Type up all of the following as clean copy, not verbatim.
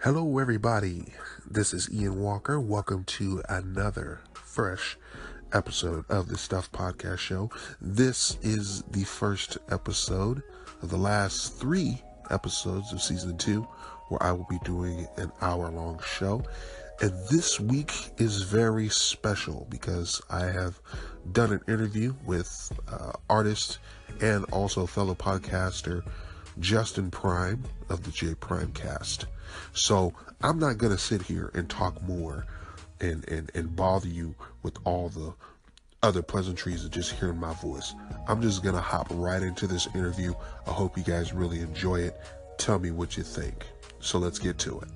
Hello, everybody. This is Ian Walker. Welcome to another fresh episode of the Stuff Podcast Show. This is the first episode of the last 3 episodes of season 2, where I will be doing an hour-long show. And this week is very special because I have done an interview with artist and also fellow podcaster Justin Prime of the JPrimecast. So I'm not going to sit here and talk more and bother you with all the other pleasantries of just hearing my voice. I'm just going to hop right into this interview. I hope you guys really enjoy it. Tell me what you think. So let's get to it.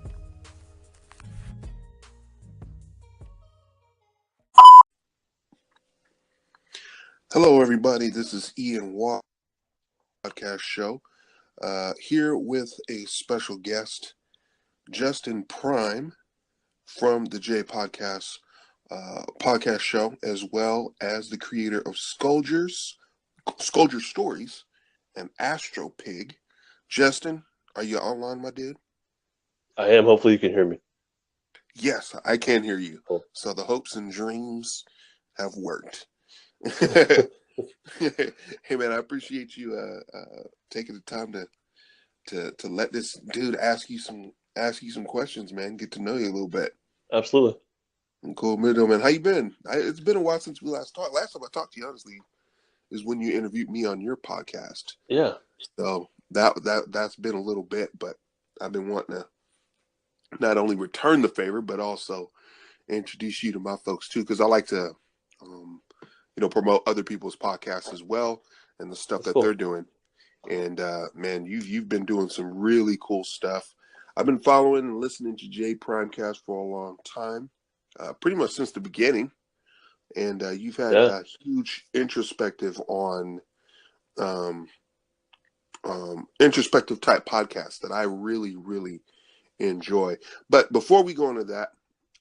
Hello, everybody. This is Ian Walker Podcast Show. Here with a special guest, Justin Prime from the J podcast show, as well as the creator of Skulldier Stories and AstroPig. Justin, are you online, my dude? I am. Hopefully you can hear me. Yes, I can hear you. Cool. So the hopes and dreams have worked. Hey man, I appreciate you taking the time to let this dude ask you some questions, man. Get to know you a little bit. Absolutely. Cool, middle man. How you been? It's been a while since we last talked. Last time I talked to you, honestly, is when you interviewed me on your podcast. Yeah. So that's been a little bit, but I've been wanting to not only return the favor, but also introduce you to my folks too, because I like to, promote other people's podcasts as well and the stuff That's that cool. they're doing. And man, you've been doing some really cool stuff. I've been following and listening to JPrimecast for a long time, pretty much since the beginning. And you've had a huge introspective introspective type podcast that I really, really enjoy. But before we go into that,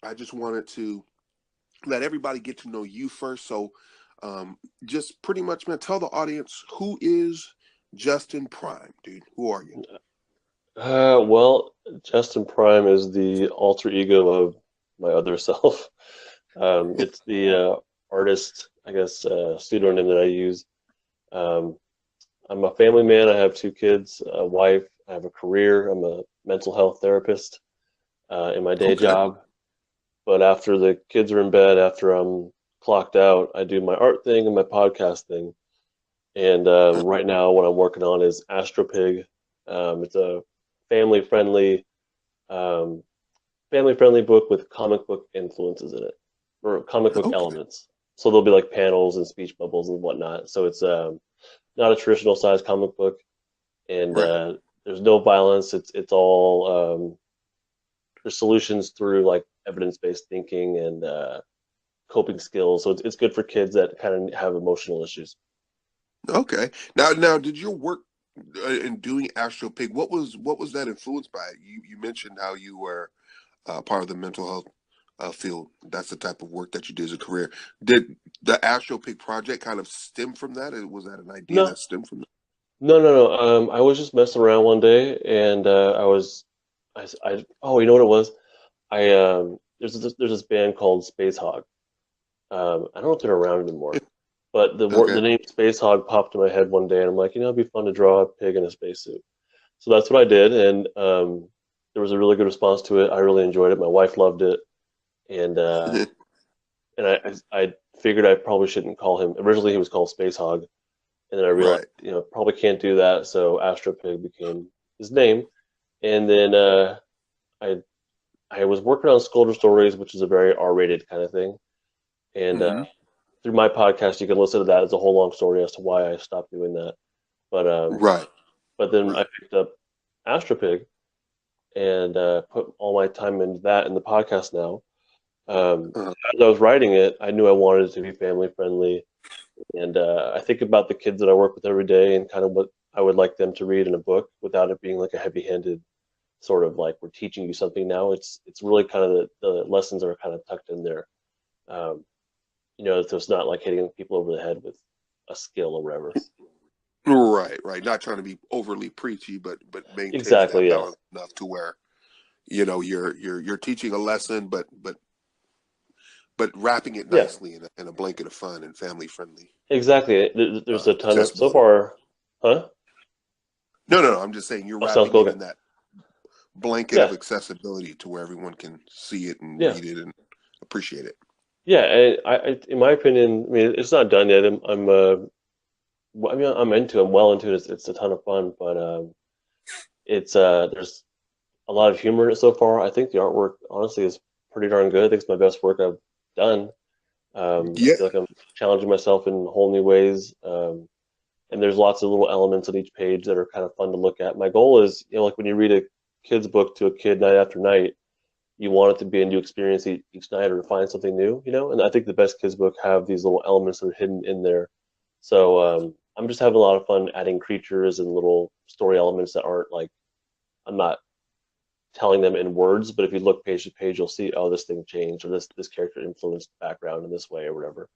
I just wanted to let everybody get to know you first. So just pretty much, man, tell the audience, who is Justin Prime, dude? Who are you? Well, Justin Prime is the alter ego of my other self. It's the artist, I guess, pseudonym that I use. Um, I'm a family man. I have 2 kids, a wife. I have a career. I'm a mental health therapist in my day job. But after the kids are in bed, after I'm clocked out, I do my art thing and my podcast thing. And right now, what I'm working on is AstroPig. It's a family-friendly, um, family-friendly book with comic book influences in it, or comic book elements. So there'll be like panels and speech bubbles and whatnot. So it's not a traditional size comic book, and there's no violence. It's all there's solutions through like evidence-based thinking and coping skills. So it's good for kids that kind of have emotional issues. Okay. Now, did your work in doing AstroPig, what was that influenced by? You mentioned how you were part of the mental health field. That's the type of work that you did as a career. Did the AstroPig project kind of stem from that? Or was that an idea No, that stemmed from that? no. I was just messing around one day, and oh, you know what it was? There's this band called Space Hog. I don't know if they're around anymore, but the name Space Hog popped in my head one day, and I'm like, it'd be fun to draw a pig in a spacesuit. So that's what I did, and there was a really good response to it. I really enjoyed it. My wife loved it, and I figured I probably shouldn't call him. Originally, he was called Space Hog, and then I realized, probably can't do that. So AstroPig became his name, and then I I was working on Skulldier Stories, which is a very R-rated kind of thing, and through my podcast, you can listen to that. It's a whole long story as to why I stopped doing that. But then I picked up AstroPig and put all my time into that in the podcast now. As I was writing it, I knew I wanted it to be family friendly, and I think about the kids that I work with every day and kind of what I would like them to read in a book without it being like a heavy-handed sort of like we're teaching you something now. It's really kind of the lessons are kind of tucked in there. Um, so it's not like hitting people over the head with a skill or whatever. Right. Not trying to be overly preachy, but maintaining Exactly, that yeah. balance enough to where You know, you're teaching a lesson, but wrapping it Yeah, nicely in a blanket of fun and family friendly exactly. There's a ton of so accessibility. far, huh? No, no, no. I'm just saying you're Oh, sounds wrapping it good. in that blanket of Yeah, accessibility to where everyone can see it and yeah, read it and appreciate it. yeah. And in my opinion, I mean, it's not done yet. I mean, I'm well into it. It's a ton of fun, but it's there's a lot of humor in it so far. I think the artwork, honestly, is pretty darn good. I think it's my best work I've done. I Yeah, feel like I'm challenging myself in whole new ways. And there's lots of little elements on each page that are kind of fun to look at. My goal is, like when you read a kid's book to a kid night after night, you want it to be a new experience each night or to find something new, And I think the best kids book have these little elements that are hidden in there. So I'm just having a lot of fun adding creatures and little story elements that aren't like I'm not telling them in words, but if you look page to page, you'll see, oh, this thing changed or this character influenced background in this way or whatever.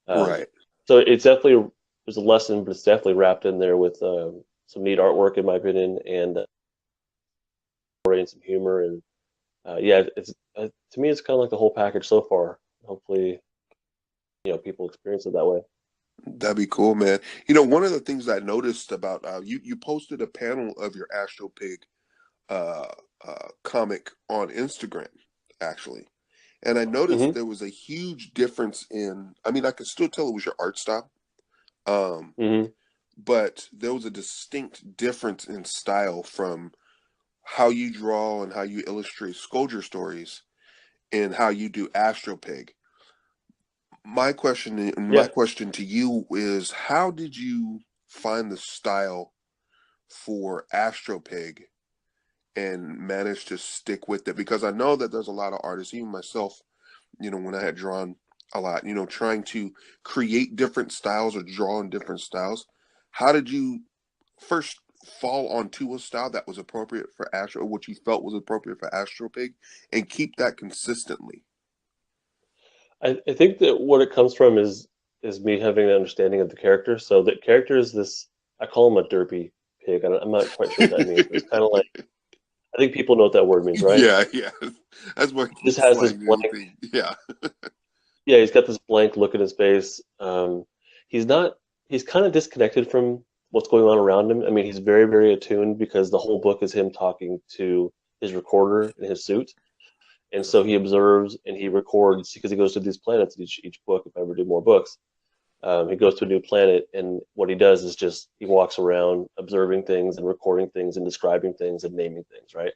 Um, right. so it's definitely there's a lesson, but it's definitely wrapped in there with some neat artwork, in my opinion, and some humor. And yeah, it's to me, it's kind of like the whole package so far. Hopefully, people experience it that way. That'd be cool, man. You know, one of the things I noticed about you posted a panel of your AstroPig uh, comic on Instagram, actually, and I noticed Hmm. there was a huge difference in. I mean, I could still tell it was your art style, um, Hmm. but there was a distinct difference in style from how you draw and how you illustrate Skulldier stories and how you do AstroPig. My Yeah, question to you is, how did you find the style for AstroPig and manage to stick with it? Because I know that there's a lot of artists, even myself, when I had drawn a lot, trying to create different styles or draw in different styles. How did you first fall onto a style that was appropriate for Astro, or what you felt was appropriate for AstroPig, and keep that consistently? I think that what it comes from is me having an understanding of the character. So the character is this. I call him a derpy pig. I'm not quite sure what that means, but it's kind of like I think people know what that word means, right? Yeah, yeah. That's more He just geek has this slang than blank. anything. Yeah. Yeah, he's got this blank look in his face. He's not. He's kind of disconnected from what's going on around him. I mean, he's very, very attuned because the whole book is him talking to his recorder in his suit, and so he observes and he records because he goes to these planets in each book. If I ever do more books, he goes to a new planet, and what he does is just he walks around observing things and recording things and describing things and naming things, right?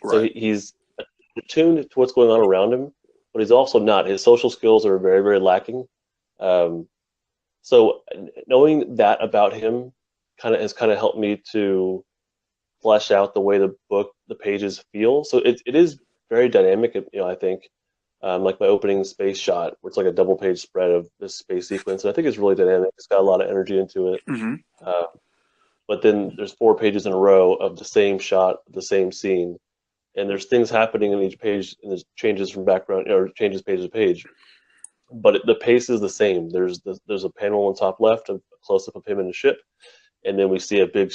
So Right. he's attuned to what's going on around him, but he's also not. His social skills are very, very lacking. Um, so knowing that about him kind of helped me to flesh out the way the pages feel. So it is very dynamic. I think like my opening space shot, where it's like a double page spread of this space sequence, and I think it's really dynamic. It's got a lot of energy into it. Hmm. Uh, but then there's 4 pages in a row of the same shot, the same scene, and there's things happening in each page, and there's changes from background or changes page to page. But the pace is the same. There's a panel on top left, a close up of him in the ship, and then we see a big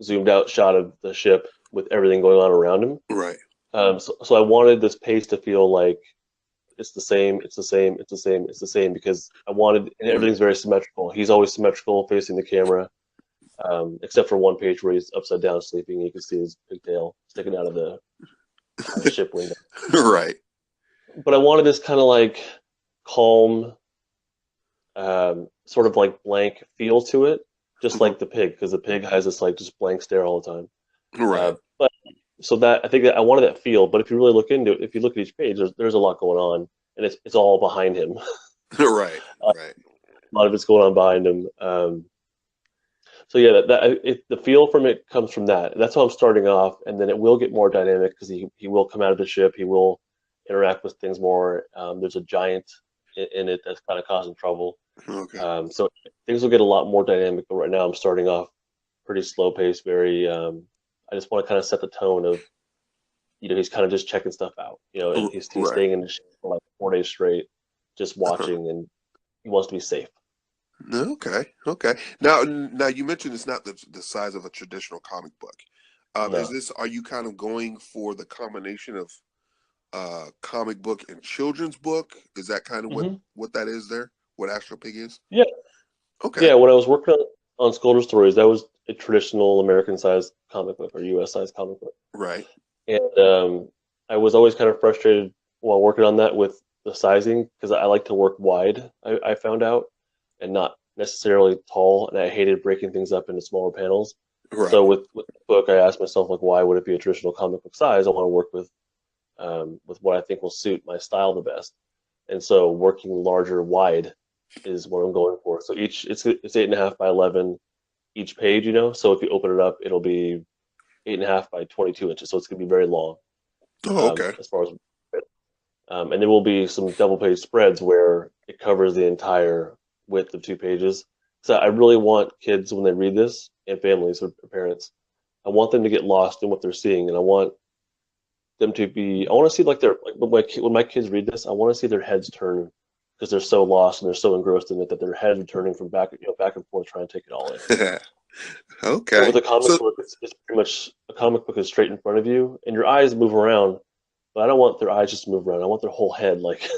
zoomed out shot of the ship with everything going on around him. Right. So I wanted this pace to feel like it's the same, it's the same, it's the same, it's the same because I wanted, and everything's very symmetrical. He's always symmetrical facing the camera, except for one page where he's upside down sleeping. You can see his pigtail sticking out of the ship window. Right. But I wanted this kind of like calm, sort of like blank feel to it, just like the pig, because the pig has this like just blank stare all the time. Right. But so that I think that I wanted that feel. But if you really look into it, if you look at each page, there's a lot going on, and it's all behind him. Right. A Right. lot of it's going on behind him. So yeah, the feel from it comes from that. That's how I'm starting off, and then it will get more dynamic because he will come out of the ship. He will interact with things more. There's a giant in it that's kind of causing trouble. Okay. So things will get a lot more dynamic. But right now, I'm starting off pretty slow paced. Very. I just want to kind of set the tone of he's kind of just checking stuff out. And he's Right. staying in the ship for like 4 days straight, just watching, and he wants to be safe. Okay. Okay. Now you mentioned it's not the size of a traditional comic book. No. Are you kind of going for the combination of comic book and children's book? Is that kind of Hmm. what that is there? What AstroPig is? Yeah. Okay, Yeah. When I was working on Skulldier Stories, that was a traditional American-sized comic book or U.S.-sized comic book. right. And I was always kind of frustrated while working on that with the sizing because I like to work wide, I found out, and not necessarily tall. And I hated breaking things up into smaller panels. Right. So with the book, I asked myself, like, why would it be a traditional comic book size? I want to work with what I think will suit my style the best. And so working larger wide is what I'm going for. So it's 8.5 by 11 each page, you know. So if you open it up, it'll be 8.5 by 22 inches. So it's gonna be very long Oh, okay. as far as and there will be some double page spreads where it covers the entire width of 2 pages. So I really want kids when they read this and families or parents, I want them to get lost in what they're seeing, and I want them to be. I want to see like they're like when my kids read this, I want to see their heads turn because they're so lost and they're so engrossed in it that their heads are turning from back and forth trying to take it all in. And Okay. with a comic So book, it's pretty much a comic book is straight in front of you, and your eyes move around. But I don't want their eyes just to move around. I want their whole head like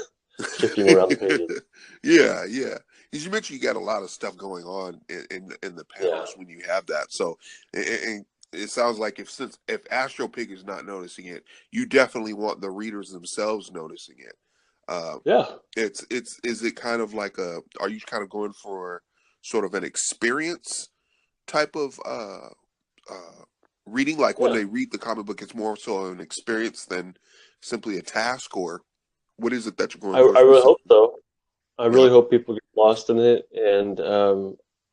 shifting around the pages. yeah, yeah. As you mentioned, you got a lot of stuff going on in the Yeah, panels when you have that. So, and it sounds like if AstroPig is not noticing it, you definitely want the readers themselves noticing it. Uh, yeah, it's is it kind of like a? Are you kind of going for sort of an experience type of reading? Like when yeah. they read the comic book, it's more so an experience than simply a task, or what is it that you're going for I really hope specifically? so. I Yeah, really hope people get lost in it, and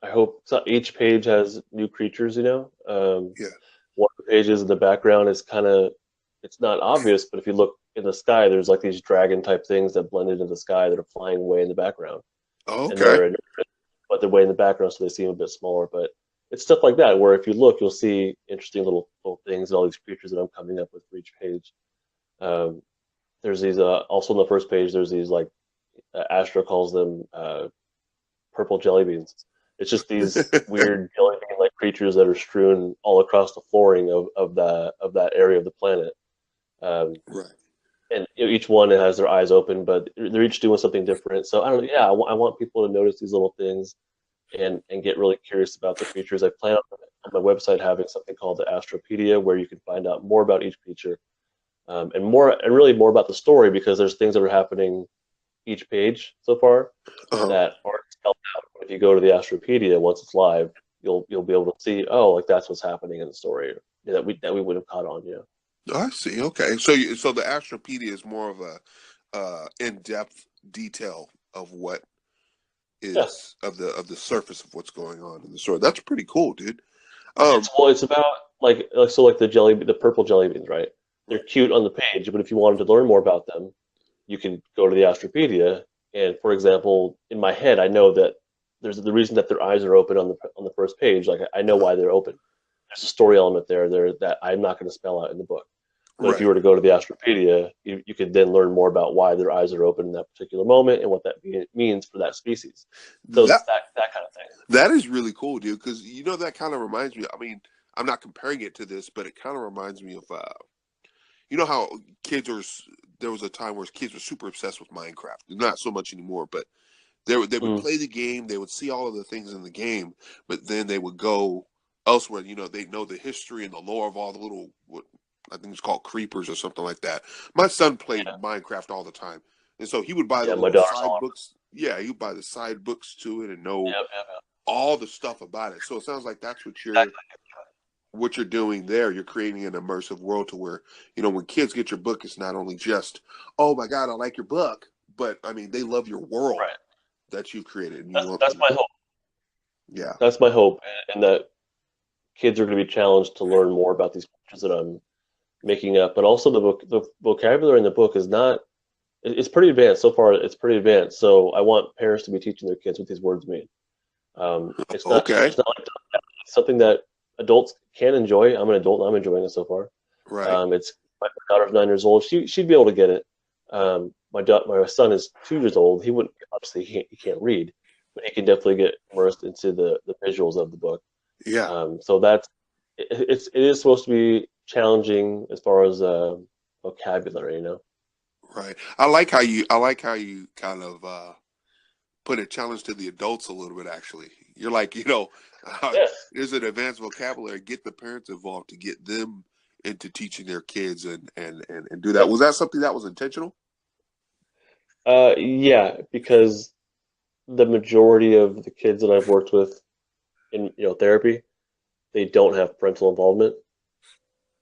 I hope so each page has new creatures. You know, yeah. one of the pages in the background is kind of it's not obvious, but if you look in the sky, there's like these dragon type things that blend into the sky that are flying away in the background, Oh, and okay. but they're way in the background, so they seem a bit smaller. But it's stuff like that where if you look, you'll see interesting little things and all these creatures that I'm coming up with for each page. Um, there's these also on the first page. There's these like Astra calls them purple jelly beans. It's just these weird jelly bean like creatures that are strewn all across the flooring of that area of the planet. Um, Right. and each one has their eyes open, but they're each doing something different. So I don't know. Yeah, I want people to notice these little things and get really curious about the creatures. I plan on my website having something called the Astropedia, where you can find out more about each creature and really more about the story because there's things that are happening each page so far Uh-huh. that aren't spelled out. If you go to the Astropedia once it's live, you'll be able to see like that's what's happening in the story that we would have caught on. Yeah, I see. Okay. So so the Astropedia is more of a in-depth detail of what yeah. is of the surface of what's going on in the story. That's pretty cool, dude. Um It's about like the purple jelly beans, right? They're cute on the page, but if you wanted to learn more about them, you can go to the Astropedia. And for example, in my head, I know that there's the reason that their eyes are open on the first page. Like I know uh-huh. why they're open. There's a story element there that I'm not going to spell out in the book. But if you Right. were to go to the Astropedia, you could then learn more about why their eyes are open in that particular moment and what that means for that species. So That that kind of thing. that is really cool, dude, cuz that kind of reminds me. I mean, I'm not comparing it to this, but it kind of reminds me of how kids are there was a time where kids were super obsessed with Minecraft. Not so much anymore, but they would Mm, play the game, they would see all of the things in the game, but then they would go elsewhere. They know the history and the lore of all the little what I think it's called creepers or something like that. My son played yeah, Minecraft all the time, and so he would buy the yeah. My little daughter's side all books. Yeah, he would buy the side books to it and know over. Yep. all the stuff about it. So it sounds like that's Exactly. what you're doing there. You're creating an immersive world to where when kids get your book, it's not only just, oh my god, I like your book, but I mean they love your world Right. that you created, and you want That's them to. my hope. Yeah. That's my hope, and that kids are going to be challenged to learn more about these creatures that I'm making up. But also the vocabulary in the book is not. It's pretty advanced so far. It's pretty advanced. So I want parents to be teaching their kids what these words mean. Okay. It's not like it's something that adults can enjoy. I'm an adult and I'm enjoying it so far. Right. It's my daughter's 9 years old. She'd be able to get it. My son is 2 years old. He wouldn't obviously he can't read, but he can definitely get immersed into the visuals of the book. Yeah. So it is supposed to be challenging as far as vocabulary, you know. Right. I like how you kind of put a challenge to the adults a little bit. Actually, you're like, Yeah. there's an advanced vocabulary. Get the parents involved to get them into teaching their kids and do that. Yep. Was that something that was intentional? Yeah, because the majority of the kids that I've worked with in therapy, they don't have parental involvement.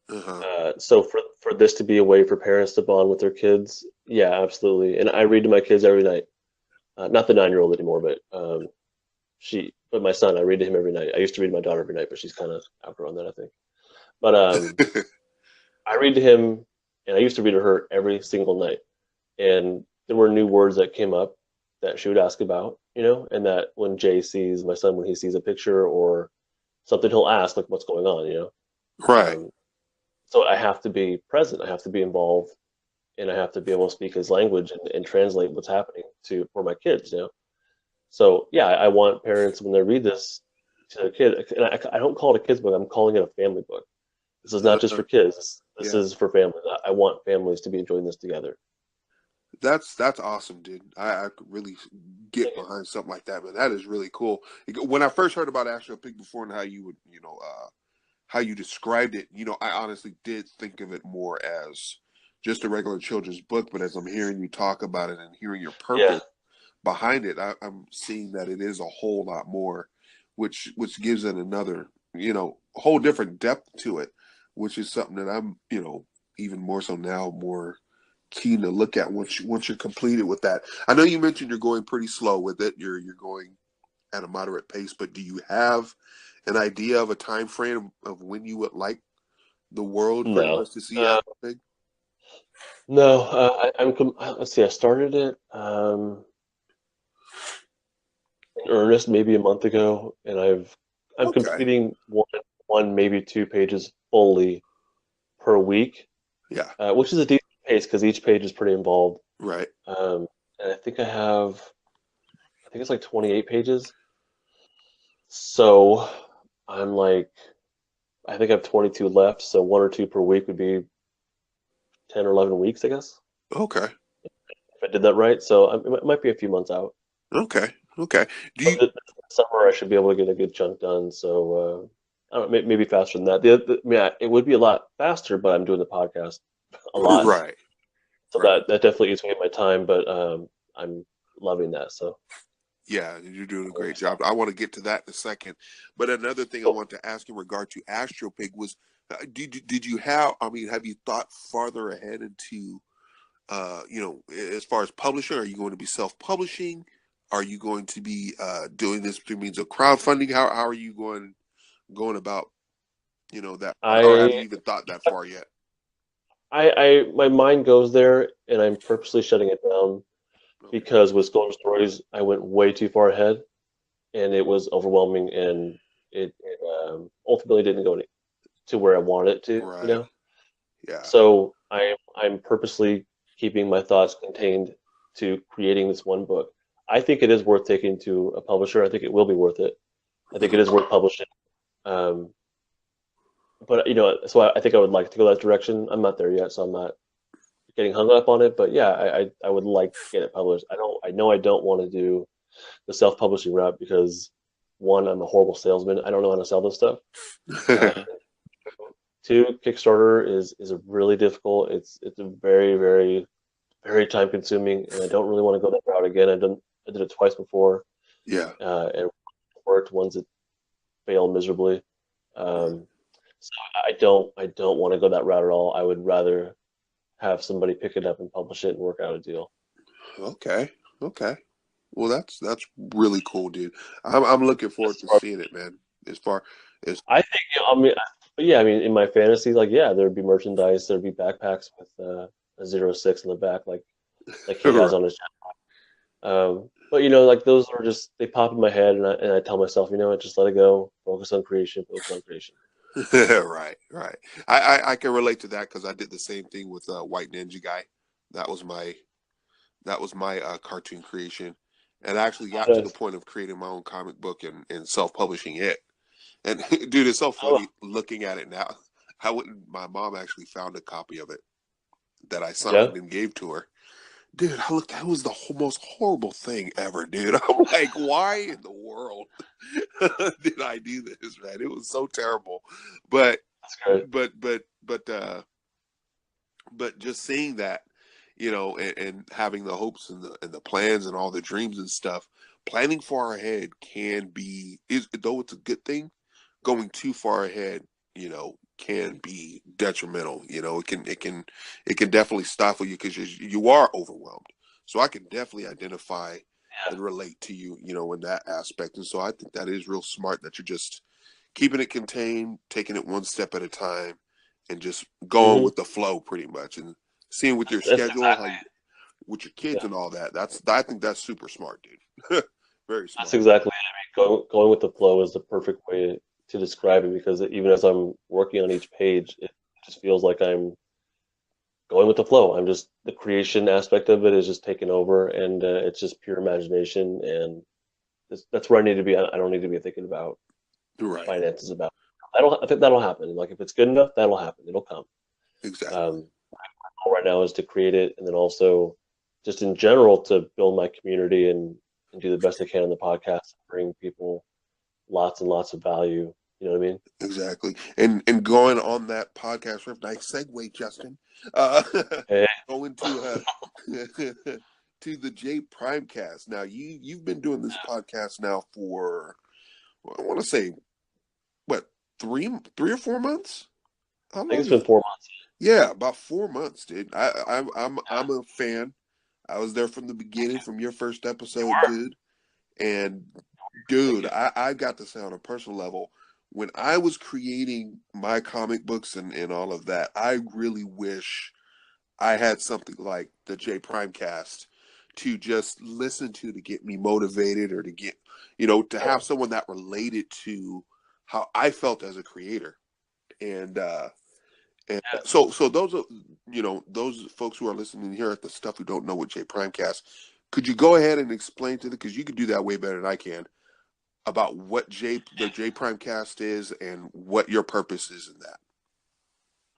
Uh huh. So for this to be a way for parents to bond with their kids, yeah, absolutely. And I read to my kids every night. Not the 9-year-old anymore, but but my son, I read to him every night. I used to read to my daughter every night, but she's kind of outgrown that, I think. But I read to him, and I used to read to her every single night. And there were new words that came up that she would ask about, and that when Jay sees my son, when he sees a picture or something, he'll ask like, "What's going on?" Right. Um, so I have to be present. I have to be involved, and I have to be able to speak his language and translate what's happening to for my kids. So yeah, I want parents when they read this to their kid, and I don't call it a kids book. I'm calling it a family book. This is not just Uh, for kids. This yeah. is for families. I want families to be enjoying this together. That's awesome, dude. I could really get behind something like that, man. That is really cool. When I first heard about Astro Pig before and how you would, how you described it, I honestly did think of it more as just a regular children's book. But as I'm hearing you talk about it and hearing your Yeah, purpose behind it, I'm seeing that it is a whole lot more, which gives it another, whole different depth to it, which is something that I'm, even more so now, more keen to look at once you're completed with that. I know you mentioned you're going pretty slow with it. You're going at a moderate pace, but do you have an idea of a time frame of when you would like the world pretty no. much to see Astro Pig? No, let's see. I started it in earnest maybe a month ago, and I'm Okay. completing one maybe 2 pages fully per week, Yeah. which is a decent pace because each page is pretty involved. Right. And I think it's like 28 pages. So I'm like, I think I have 22 left. So one or two per week would be 10 or 11 weeks, I guess, Okay. if I did that right. So it might be a few months out. Okay. Okay. Do But you this summer I should be able to get a good chunk done. So I don't know, maybe faster than that. I mean, it would be a lot faster, but I'm doing the podcast a lot, right. so Right. that definitely eats away at my time. But I'm loving that. So Yeah, you're doing a great job. I want to get to that in a second. But another thing I cool. want to ask in regard to AstroPig was, did you have? I mean, have you thought farther ahead into, as far as publishing? Are you going to be self-publishing? Are you going to be doing this through means of crowdfunding? How are you going about, that? Or have I you even thought that far yet? my mind goes there, and I'm purposely shutting it down Okay. because with Golden Stories I went way too far ahead, and it was overwhelming, and it ultimately didn't go to where I wanted it to. Right. Yeah. So I'm purposely keeping my thoughts contained to creating this one book. I think it is worth taking to a publisher. I think it will be worth it. I think it is worth publishing. Um, but so I think I would like to go that direction. I'm not there yet, so I'm not getting hung up on it. But yeah, I would like to get it published. I know I don't want to do the self-publishing route because one, I'm a horrible salesman. I don't know how to sell this stuff. Uh, Two, Kickstarter is a really difficult. It's a very very time consuming, and I don't really want to go that route again. I did it twice before, yeah. and it worked. Ones that failed miserably. Um, so I don't want to go that route at all. I would rather have somebody pick it up and publish it and work out a deal. Okay. Okay. Well, that's really cool, dude. I'm looking forward to seeing it, man. As far as I think I mean, but yeah, I mean, in my fantasy, like yeah, there'd be merchandise, there'd be backpacks with a 06 in the back, like he has on his channel. But like those are just they pop in my head, and I tell myself, what, just let it go, focus on creation. right, right. I can relate to that because I did the same thing with White Ninja Guy. That was my cartoon creation, and I actually got to the Nice. point of creating my own comic book and self publishing it. And dude, it's so Oh, funny looking at it now. I wouldn't. My mom actually found a copy of it that I yeah, signed and gave to her. Dude, I looked. That was the most horrible thing ever, dude. I'm like, why in the world did I do this, man? It was so terrible. But, that's great. but, but, but, uh, but just seeing that, and having the hopes and the plans and all the dreams and stuff, planning far ahead can be is though it's a good thing. Going too far ahead, can be detrimental. It can definitely stifle you because you are overwhelmed. So I can definitely identify Yeah. and relate to you, in that aspect. And so I think that is real smart that you're just keeping it contained, taking it one step at a time, and just going Hmm. with the flow, pretty much, and seeing with your That's schedule, exactly. with your kids Yeah, and all that. I think that's super smart, dude. Very that's smart. exactly it. I mean, going with the flow is the perfect way to describe it because even as I'm working on each page, it just feels like I'm going with the flow. I'm just the creation aspect of it is just taking over, and it's just pure imagination, and that's where I need to be. I don't need to be thinking about Right. finances about. I think that'll happen. Like if it's good enough, that'll happen. It'll come. Exactly. Um, goal right now is to create it, and then also just in general to build my community and do the best I can on the podcast, bring people lots and lots of value. You know what I mean? Exactly. And going on that podcast riff, nice segue, Justin. Uh, Hey, going to to the JPrimecast. Now you've been doing this podcast now for, well, I want to say, what, 3 or 4 months? How I think long it's is been it? 4 months. Yeah, about 4 months, dude. I'm Yeah, I'm a fan. I was there from the beginning, from your first you episode, were. dude. And Thank dude, you. I got to say on a personal level, when I was creating my comic books and all of that, I really wish I had something like the J Primecast to just listen to get me motivated, or to get, to Yeah. have someone that related to how I felt as a creator. And and Yeah. so those are, those folks who are listening here at the stuff who don't know what J Primecast, could you go ahead and explain to them, because you could do that way better than I can, about what the J Primecast is and what your purpose is in that.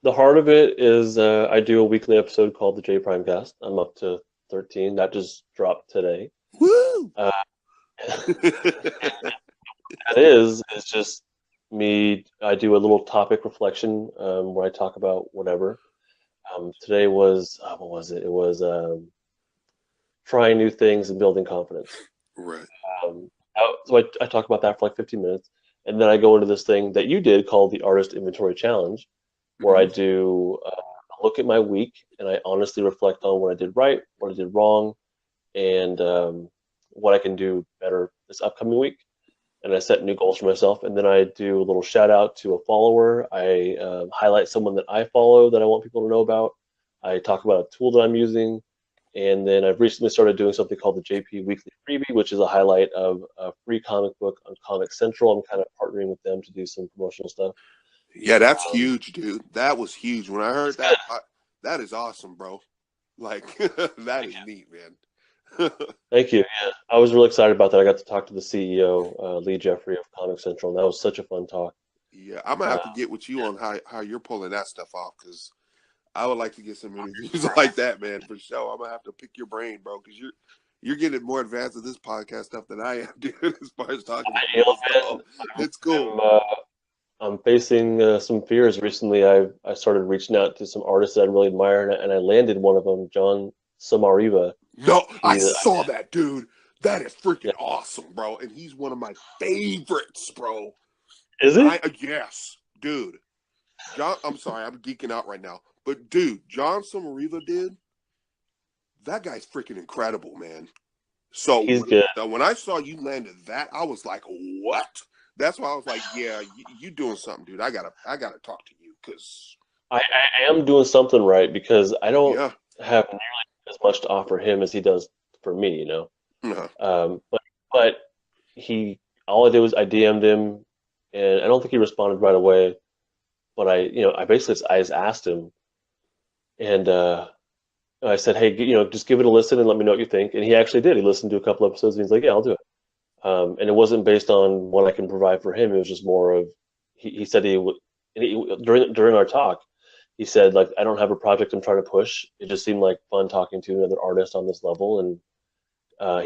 The heart of it is I do a weekly episode called the J Primecast. I'm up to 13. That just dropped today. Woo! Uh, that is just me. I do a little topic reflection where I talk about whatever. Today was what was it? It was trying new things and building confidence. Right. So I talk about that for like 15 minutes, and then I go into this thing that you did called the Artist Inventory Challenge, where I Mm-hmm. do look at my week and I honestly reflect on what I did right, what I did wrong, and what I can do better this upcoming week. And I set new goals for myself. And then I do a little shout out to a follower. I highlight someone that I follow that I want people to know about. I talk about a tool that I'm using. And then I've recently started doing something called the JP Weekly Freebie, which is a highlight of a free comic book on Comic Central. I'm kind of partnering with them to do some promotional stuff. Yeah, that's Um, huge, dude. That was huge. When I it's heard good. that, that is awesome, bro. Like, that Thank is you. neat, man. Thank you. Yeah, I was really excited about that. I got to talk to the CEO, Lee Jeffrey of Comic Central, and that was such a fun talk. Yeah, I'm gonna Uh, have to get with you on how you're pulling that stuff off, because I would like to get some interviews like that, man, for sure. I'm gonna have to pick your brain, bro, because you're getting more advanced with this podcast stuff than I am, dude. As far as talking to you people, know, so Ben, it's cool. I'm facing some fears recently. I started reaching out to some artists that I really admire, and I landed one of them, John Samariva. No, I He, saw that, dude. That is yeah, freaking awesome, bro, and he's one of my favorites, bro. is he? Yes, dude. John, I'm sorry, I'm geeking out right now, but dude, John Samariva, dude, that guy's freaking incredible, man. So He's good. when I saw you landed that, I was like, "What?" That's why I was like, "Yeah, you doing something, dude. I gotta talk to you, because I am doing something right because I don't yeah, have nearly as much to offer him as he does for me, you know. uh, But he, all I did was I DM'd him, and I don't think he responded right away. But I basically I just asked him, and I said, hey, just give it a listen and let me know what you think. And he actually did. He listened to a couple episodes, and he's like, yeah, I'll do it. And it wasn't based on what I can provide for him. It was just more of he said he would during our talk. He said like I don't have a project I'm trying to push. It just seemed like fun talking to another artist on this level, and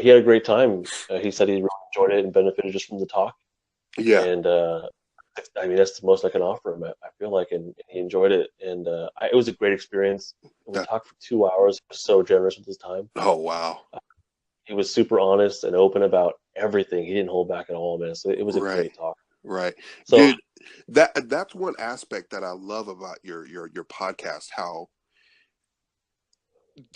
he had a great time. He said he really enjoyed it and benefited just from the talk. Yeah. And I mean that's the most I can offer him. I feel like, and he enjoyed it, and it was a great experience. We That, talked for 2 hours. He was so generous with his time. oh, wow. He was super honest and open about everything. He didn't hold back at all, man. So it was a Right. great talk. Right. So Dude, that's one aspect that I love about your podcast, how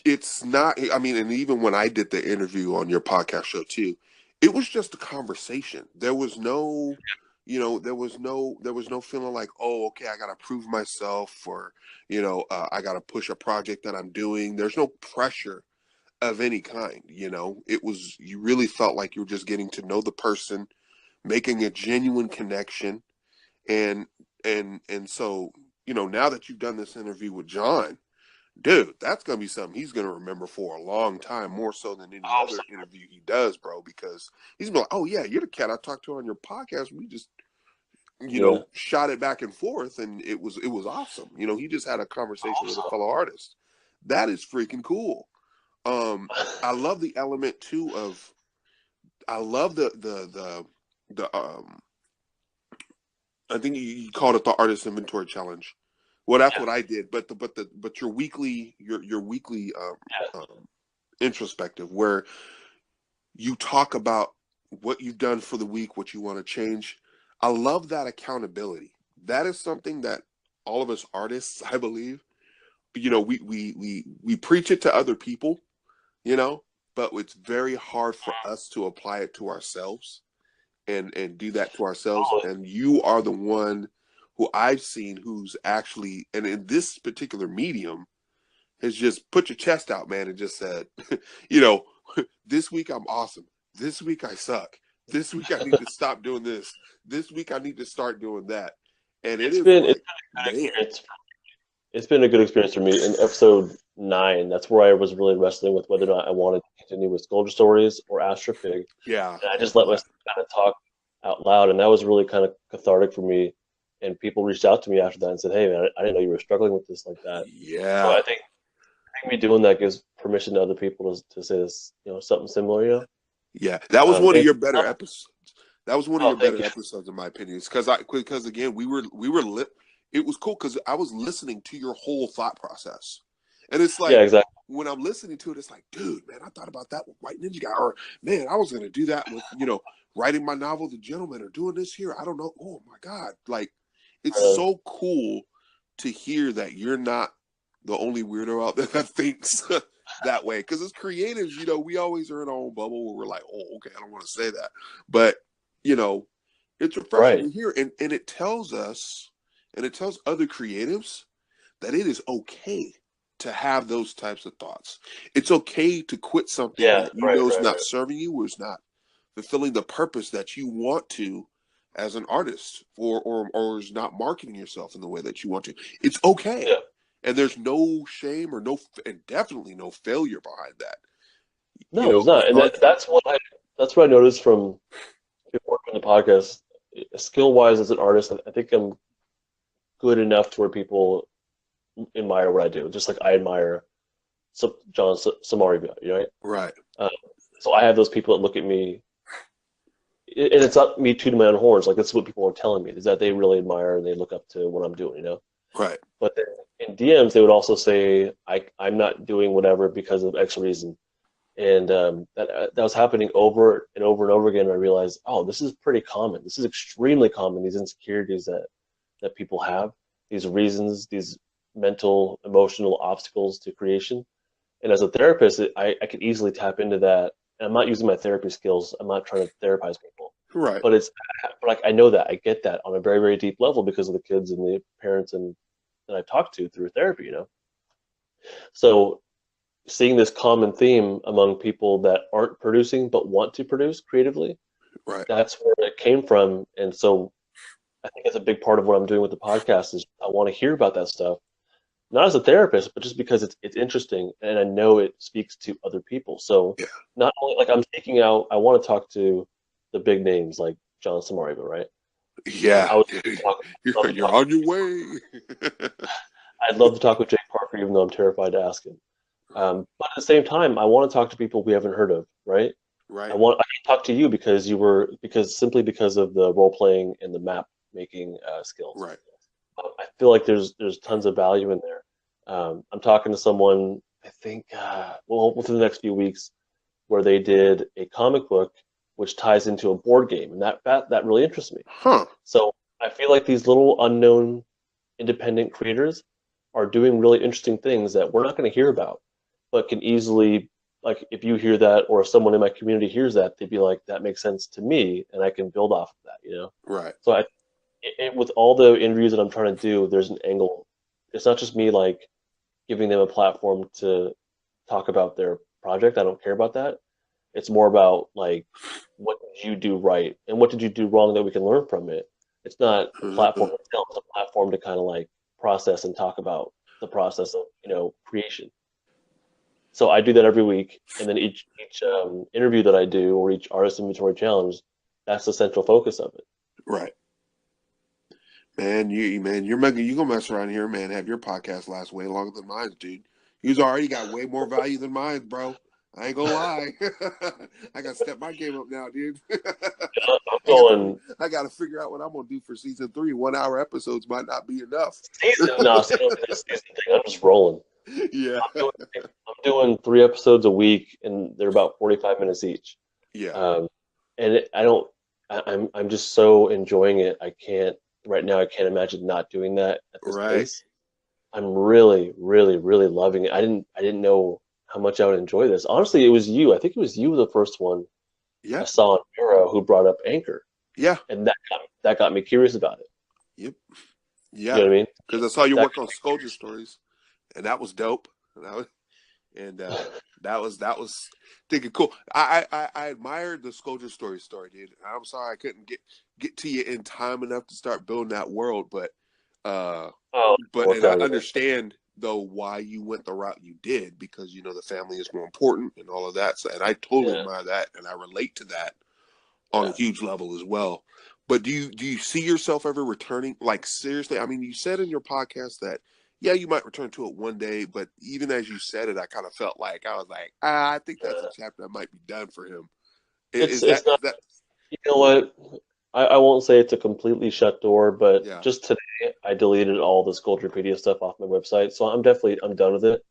it's not, I mean, and even when I did the interview on your podcast show too, it was just a conversation. There was no, there was no feeling like, oh, okay, I got to prove myself, or I got to push a project that I'm doing. There's no pressure of any kind. It was, you really felt like you were just getting to know the person, making a genuine connection. And and and so, now that you've done this interview with John, dude, that's gonna be something he's gonna remember for a long time, more so than any other interview he does, bro. Because he's gonna be like, oh yeah, you're the cat I talked to on your podcast. We just yeah, shot it back and forth, and it was awesome. He just had a conversation with a fellow artist. That is freaking cool. I love the element too of, I love the I think you called it the artist inventory challenge. Well, that's yeah, what I did, but your weekly introspective, where you talk about what you've done for the week, what you want to change. I love that accountability. That is something that all of us artists, I believe, we preach it to other people, you know, but it's very hard for us to apply it to ourselves and do that to ourselves. totally. And you are the one who I've seen who's actually, and in this particular medium, has just put your chest out, man, and just said, you know, this week I'm awesome. This week I suck. This week I need to stop doing this. This week I need to start doing that. And it It's is been it's like, been a good man, experience. It's been a good experience for me. In episode 9, that's where I was really wrestling with whether or not I wanted to continue with Skulldier Stories or AstroPig, yeah, and I just let myself kind of talk out loud, and that was really kind of cathartic for me. And people reached out to me after that and said, "Hey, man, I didn't know you were struggling with this like that." So yeah, I think me doing that gives permission to other people to say this, something similar, yeah. That was one of And your better episodes. That was one of oh, your thank better you. episodes, in my opinion. Because again, we were lit. It was cool because I was listening to your whole thought process, and it's Yeah, like exactly. when I'm listening to it, it's like, dude, man, I thought about that with White Ninja Guy, or man, I was gonna do that with writing my novel, The Gentleman, or doing this here. I don't know. Oh my god, like it's Uh, so cool to hear that you're not the only weirdo out there that thinks that way. Because as creatives, we always are in our own bubble where we're like, oh, okay, I don't want to say that, but you know, it's refreshing right. to hear, and it tells us, and it tells other creatives that it is okay to have those types of thoughts. It's okay to quit something Yeah, that right, is right, not right. serving you, or is not fulfilling the purpose that you want to as an artist, or is not marketing yourself in the way that you want to. It's okay. Yeah. And there's no shame, or no, and definitely no failure behind that. No, there's not, and that's what I noticed from working the podcast. Skill wise, as an artist, I think I'm good enough to where people admire what I do, just like I admire John Samari, right? Right. Uh, so I have those people that look at me, and it's not me tooting my own horns. Like that's what people are telling me is that they really admire and they look up to what I'm doing. Right. But then in DMs, they would also say I'm not doing whatever because of X reason, and that was happening over and over and over again. And I realized, oh, this is pretty common. This is extremely common. These insecurities that people have, these reasons, these mental, emotional obstacles to creation. And as a therapist, I could easily tap into that. And I'm not using my therapy skills. I'm not trying to therapize people, Right. but but like I know that I get that on a very, very deep level because of the kids and the parents and that I've talked to through therapy. So seeing this common theme among people that aren't producing but want to produce creatively, Right. that's where it came from. And so I think it's a big part of what I'm doing with the podcast is I want to hear about that stuff, not as a therapist, but just because it's interesting and I know it speaks to other people. So Yeah. not only like I'm seeking out, I want to talk to the big names like John Samariva, right? Yeah, I would dude, love to you're talk. on your way. I'd love to talk with Jake Parker, even though I'm terrified to ask him. Right, But at the same time, I want to talk to people we haven't heard of, right? right, I can talk to you because because of the role playing and the map making skills. right. I feel like there's tons of value in there. I'm talking to someone I think within the next few weeks where they did a comic book which ties into a board game, and that really interests me. Huh. So I feel like these little unknown independent creators are doing really interesting things that we're not going to hear about, but can easily, like, if you hear that or if someone in my community hears that, they'd be like, that makes sense to me, and I can build off of that. Right. So with all the interviews that I'm trying to do, there's an angle. It's not just me like giving them a platform to talk about their project. I don't care about that. It's more about like what did you do right and what did you do wrong that we can learn from it. It's not a platform itself, it's a platform to kind of like process and talk about the process of, creation. So I do that every week, and then each interview that I do or each artist inventory challenge, that's the central focus of it. Right. Man, you gonna mess around here, man. Have your podcast last way longer than mine, dude. You've already got way more value than mine, bro. I ain't gonna lie. I gotta step my game up now, dude. I'm going I gotta figure out what I'm gonna do for season 3. 1 hour episodes might not be enough. season. No, see, I don't do this season thing. I'm just rolling. Yeah. I'm doing 3 episodes a week, and they're about 45 minutes each. Yeah. Um, and I don't. I'm just so enjoying it. I can't right now. I can't imagine not doing that at this Right. pace. I'm really, really, really loving it. I didn't know how much I would enjoy this. Honestly, it was you. I think it was you, the first one I Yeah. saw on Miro, who brought up Anchor, Yeah. and that got me curious about it. Yep. You know Yeah. what I mean? Because I saw you That work on Skulldier Stories, and that was dope. And that was thinking cool. I admired the Skulldier story, dude. I'm sorry I couldn't get to you in time enough to start building that world, but uh, oh, and worked I out again. understand though why you went the route you did because the family is more important and all of that. So, and I totally Yeah, admire that, and I relate to that on a yeah. huge level as well. But do you see yourself ever returning? Like seriously, I mean, you said in your podcast that yeah, you might return to it one day, but even as you said it, I kind of felt like I was like, I think that's a chapter that might be done for him. It's Is that it's not. is that You know what? I won't say it's a completely shut door, but yeah. just today I deleted all the Sculpturepedia stuff off my website, so I'm done with it.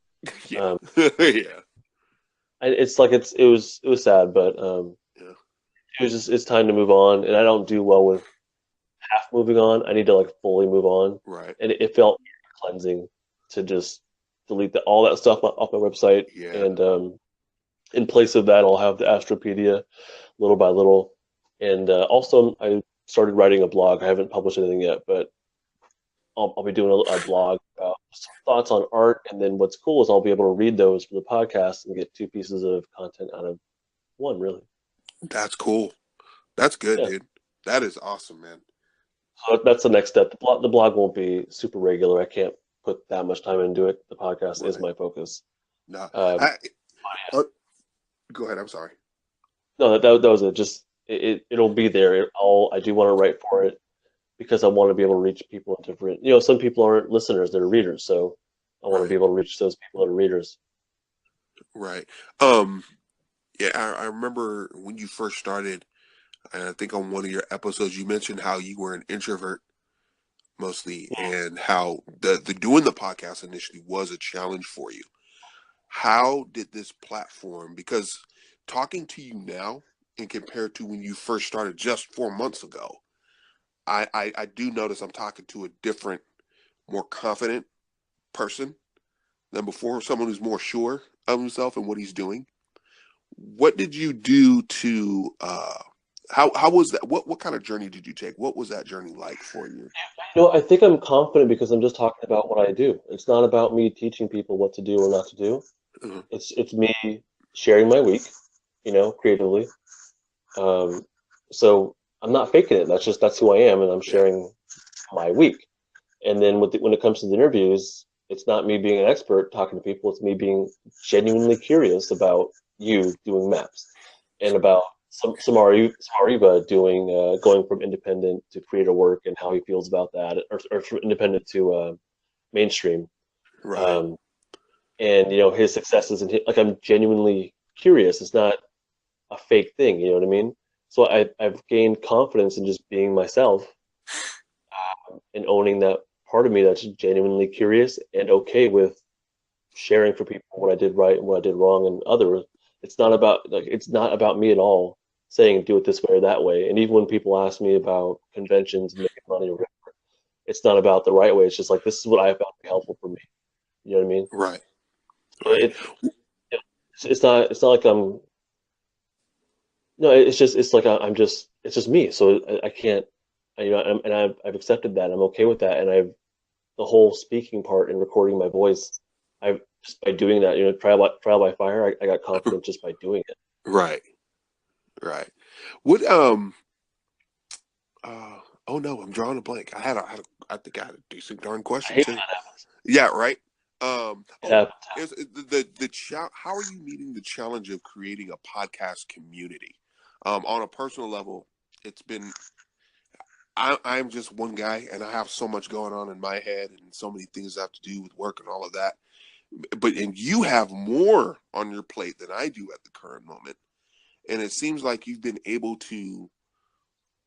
Yeah. Um, Yeah. it's like it was sad, but Yeah. it was just it's time to move on, and I don't do well with half moving on. I need to like fully move on, Right. and it felt cleansing to just delete all that stuff off my website, Yeah. and in place of that, I'll have the Astropedia little by little, and also I started writing a blog. I haven't published anything yet, but I'll be doing a blog about some thoughts on art, and then what's cool is I'll be able to read those for the podcast and get two pieces of content out of one, really. That's cool. That's good, Yeah. dude. That is awesome, man. So that's the next step. The blog won't be super regular. I can't put that much time into it. The podcast is Right. my focus. No. Um, Uh, go ahead. I'm sorry. no, that was it. Just it'll be there. I do want to write for it because I want to be able to reach people in different. Some people aren't listeners; they're readers. So I want to be Right. able to reach those people that are readers. Right. Um. Yeah. I remember when you first started, and I think on one of your episodes you mentioned how you were an introvert mostly, and how the doing the podcast initially was a challenge for you. How did this platform? Because talking to you now and compared to when you first started just 4 months ago, I do notice I'm talking to a different, more confident person than before. Someone who's more sure of himself and what he's doing. What did you do to? How was that? What kind of journey did you take? What was that journey like for you? I think I'm confident because I'm just talking about what I do. It's not about me teaching people what to do or not to do. Uh, It's me sharing my week, creatively. Um, so I'm not faking it. That's who I am, and I'm yeah. sharing my week. And then when it comes to the interviews, it's not me being an expert talking to people. It's me being genuinely curious about you doing maps and about Samariva doing going from independent to creator work and how he feels about that, or from independent to mainstream. Right. Um, and his successes and like I'm genuinely curious. It's not a fake thing. You know what I mean? So I've gained confidence in just being myself and owning that part of me that's genuinely curious and okay with sharing for people what I did right and what I did wrong and others. It's not about me at all saying do it this way or that way. And even when people ask me about conventions and making money or whatever, it's not about the right way. It's just like this is what I found to be helpful for me. You know what I mean? Right. So Right. it's not like I'm no. It's like I'm just it's just me. So I can't. And I've accepted that. I'm okay with that. And I've the whole speaking part and recording my voice. I've just by doing that, trial by fire. I got confident just by doing it. Right. Right. What oh no, I'm drawing a blank. I think I had a decent darn I question hate too. Yeah, right. it Oh, happens. is how are you meeting the challenge of creating a podcast community? On a personal level, it's been I'm just one guy and I have so much going on in my head and so many things I have to do with work and all of that. And you have more on your plate than I do at the current moment. And it seems like you've been able to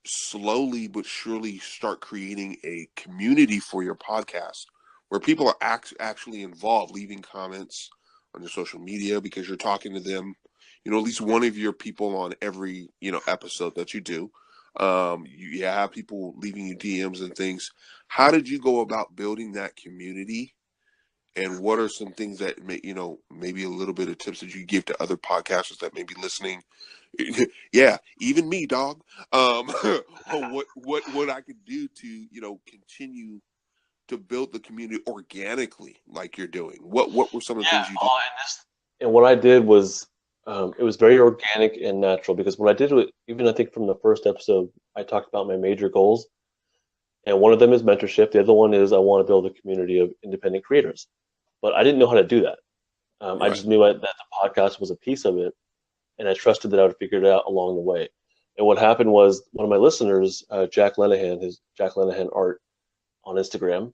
slowly but surely start creating a community for your podcast where people are actually involved, leaving comments on your social media because you're talking to them. At least one of your people on every episode that you do. You have people leaving you DMs and things. How did you go about building that community? And what are some things that maybe a little bit of tips that you give to other podcasters that may be listening? Yeah, even me, dog. What I could do to continue to build the community organically, like you're doing. What were some of the Yeah. things you did? And what I did was it was very organic and natural because what I did even I think from the first episode, I talked about my major goals, and one of them is mentorship. The other one is I want to build a community of independent creators. But I didn't know how to do that. I Right, just knew that the podcast was a piece of it, and I trusted that I would figure it out along the way. And what happened was one of my listeners, Jack Lenahan, his Jack Lenahan Art on Instagram,